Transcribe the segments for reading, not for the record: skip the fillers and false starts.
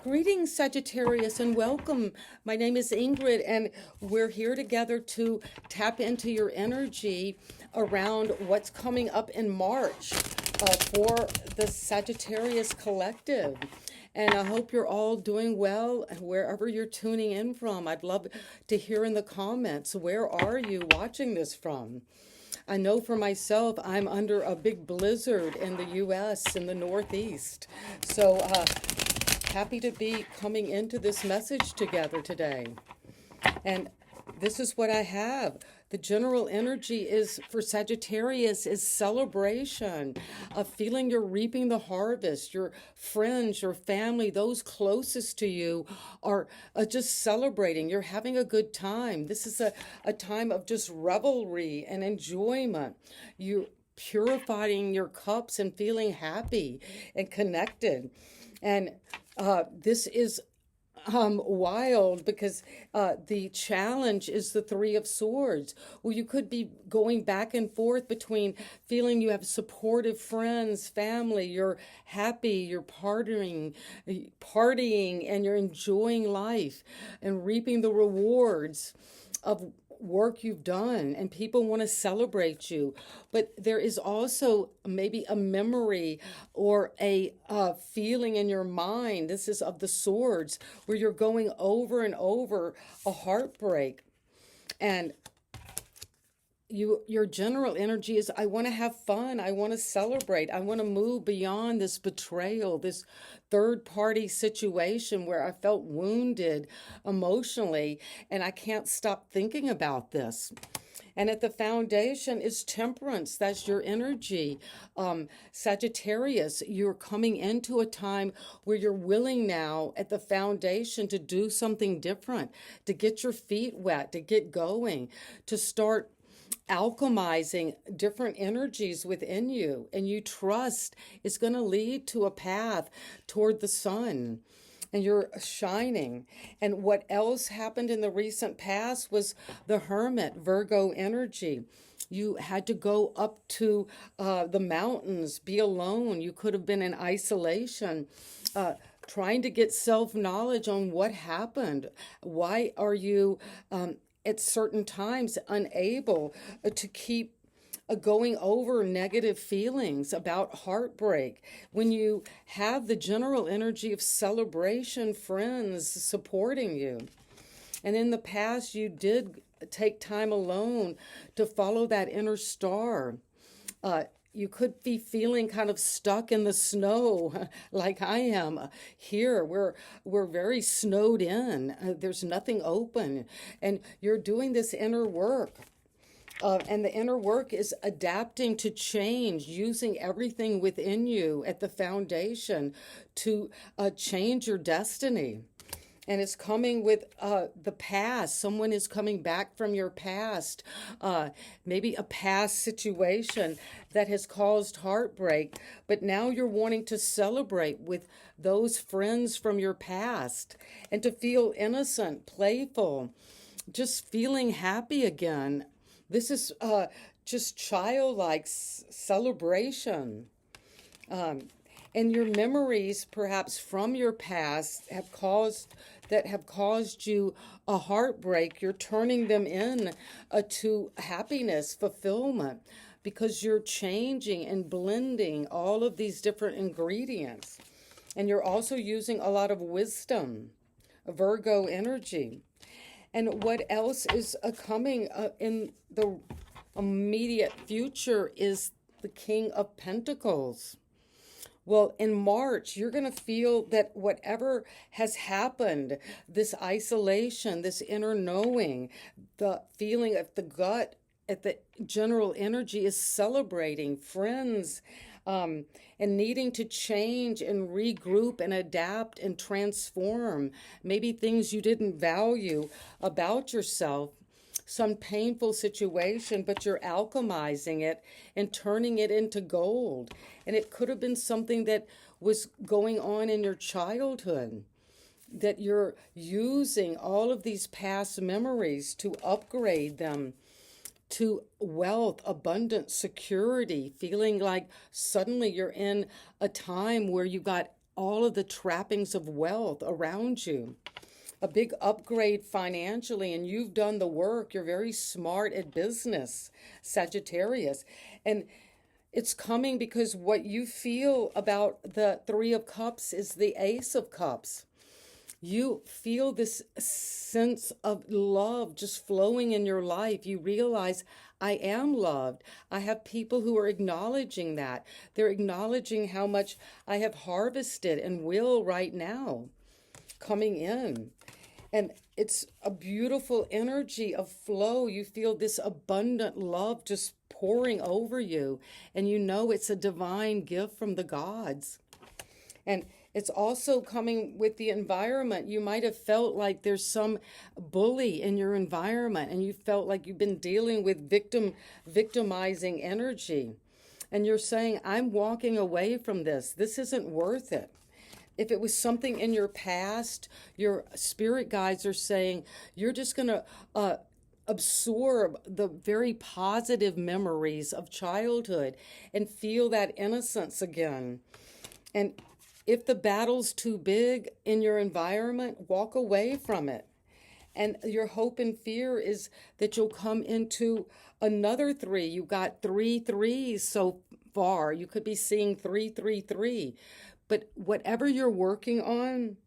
Greetings, Sagittarius, and welcome. My name is Ingrid, and we're here together to tap into your energy around what's coming up in March for the Sagittarius Collective. And I hope you're all doing well wherever you're tuning in from. I'd love to hear in the comments, where are you watching this from? I know for myself, I'm under a big blizzard in the U.S. in the Northeast. So, happy to be coming into this message together today. And this is what I have. The general energy is for Sagittarius is celebration, of feeling you're reaping the harvest. Your friends, your family, those closest to you are just celebrating. You're having a good time. This is a time of just revelry and enjoyment. You purifying your cups and feeling happy and connected. And this is wild because the challenge is the Three of Swords. Well, you could be going back and forth between feeling you have supportive friends, family, you're happy, you're partying, and you're enjoying life and reaping the rewards of work you've done, and people want to celebrate you. But there is also maybe a memory or a feeling in your mind, this is of the swords, where you're going over and over a heartbreak. And your general energy is, I want to have fun, I want to celebrate, I want to move beyond this betrayal, this third party situation where I felt wounded emotionally, and I can't stop thinking about this. And at the foundation is temperance. That's your energy. Sagittarius, you're coming into a time where you're willing now at the foundation to do something different, to get your feet wet, to get going, to start alchemizing different energies within you, and you trust it's going to lead to a path toward the sun, and you're shining. And what else happened in the recent past was the Hermit, Virgo energy. You had to go up to the mountains, be alone. You could have been in isolation, trying to get self-knowledge on what happened. Why are you at certain times unable to keep going over negative feelings about heartbreak? When you have the general energy of celebration, friends supporting you. And in the past, you did take time alone to follow that inner star. You could be feeling kind of stuck in the snow like I am here. We're very snowed in. There's nothing open. And you're doing this inner work. And the inner work is adapting to change, using everything within you at the foundation to change your destiny. And it's coming with the past. Someone is coming back from your past, maybe a past situation that has caused heartbreak. But now you're wanting to celebrate with those friends from your past and to feel innocent, playful, just feeling happy again. This is just childlike celebration. And your memories, perhaps from your past, have caused you a heartbreak. You're turning them in to happiness, fulfillment, because you're changing and blending all of these different ingredients. And you're also using a lot of wisdom, Virgo energy. And what else is coming in the immediate future is the King of Pentacles. Well, in March, you're going to feel that whatever has happened, this isolation, this inner knowing, the feeling of the gut, at the general energy is celebrating friends, and needing to change and regroup and adapt and transform. Maybe things you didn't value about yourself, some painful situation, but you're alchemizing it and turning it into gold. And it could have been something that was going on in your childhood, that you're using all of these past memories to upgrade them to wealth, abundance, security, feeling like suddenly you're in a time where you got all of the trappings of wealth around you. A big upgrade financially, and you've done the work. You're very smart at business, Sagittarius. And it's coming because what you feel about the Three of Cups is the Ace of Cups. You feel this sense of love just flowing in your life. You realize, I am loved. I have people who are acknowledging that. They're acknowledging how much I have harvested and will right now coming in. And it's a beautiful energy of flow. You feel this abundant love just pouring over you. And you know it's a divine gift from the gods. And it's also coming with the environment. You might have felt like there's some bully in your environment, and you felt like you've been dealing with victimizing energy. And you're saying, I'm walking away from this. This isn't worth it. If it was something in your past, your spirit guides are saying, you're just going to absorb the very positive memories of childhood and feel that innocence again. And if the battle's too big in your environment, walk away from it. And your hope and fear is that you'll come into another three. You got 3 threes so far. You could be seeing 333. But whatever you're working on,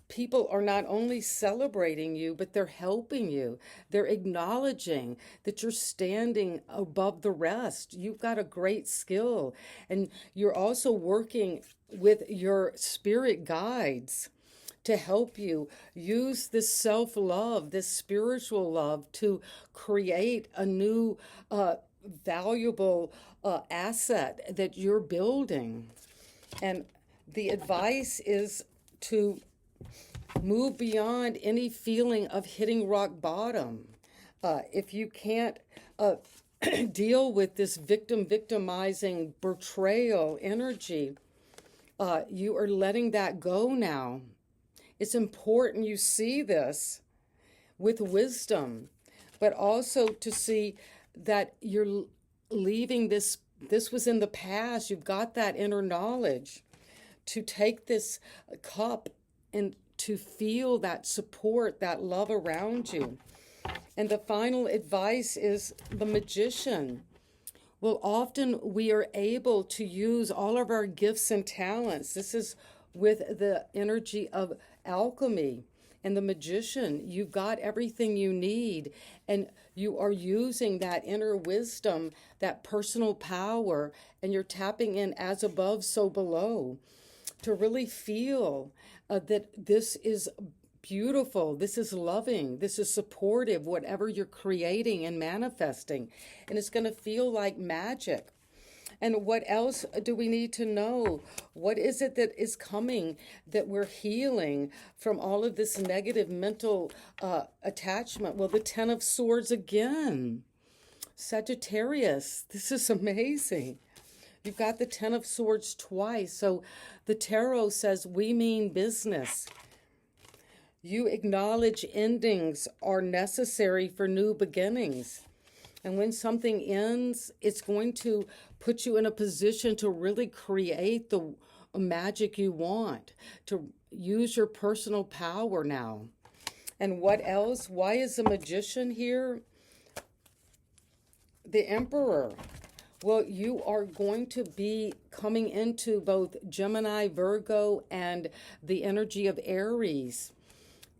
people are not only celebrating you, but they're helping you. They're acknowledging that you're standing above the rest. You've got a great skill. And you're also working with your spirit guides to help you use this self-love, this spiritual love, to create a new valuable asset that you're building. And the advice is to move beyond any feeling of hitting rock bottom. If you can't deal with this victimizing betrayal energy, you are letting that go now. It's important you see this with wisdom, but also to see that you're leaving this. This was in the past. You've got that inner knowledge to take this cup and to feel that support, that love around you. And the final advice is the Magician. Well, often we are able to use all of our gifts and talents. This is with the energy of alchemy. And the Magician, you've got everything you need, and you are using that inner wisdom, that personal power, and you're tapping in as above, so below, to really feel that this is beautiful, this is loving, this is supportive, whatever you're creating and manifesting. And it's going to feel like magic. And what else do we need to know? What is it that is coming that we're healing from all of this negative mental attachment? Well, the Ten of Swords again. Sagittarius, this is amazing. You've got the Ten of Swords twice. So the tarot says we mean business. You acknowledge endings are necessary for new beginnings. And when something ends, it's going to put you in a position to really create the magic you want, to use your personal power now. And what else? Why is the Magician here? The Emperor. Well, you are going to be coming into both Gemini, Virgo, and the energy of Aries.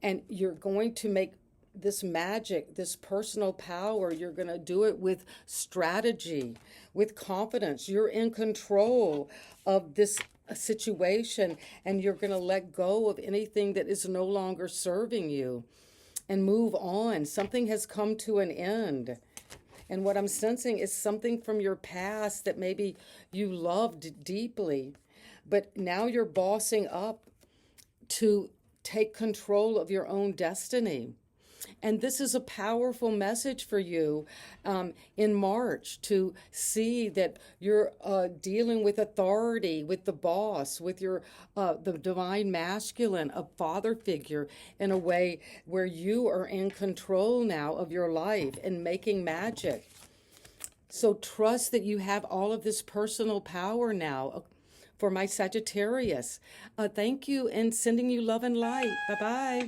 And you're going to make this magic, this personal power, you're going to do it with strategy, with confidence. You're in control of this situation, and you're going to let go of anything that is no longer serving you and move on. Something has come to an end. And what I'm sensing is something from your past that maybe you loved deeply, but now you're bossing up to take control of your own destiny. And this is a powerful message for you in March, to see that you're dealing with authority, with the boss, with your the divine masculine, a father figure, in a way where you are in control now of your life and making magic. So trust that you have all of this personal power now for my Sagittarius. Thank you and sending you love and light. Bye bye.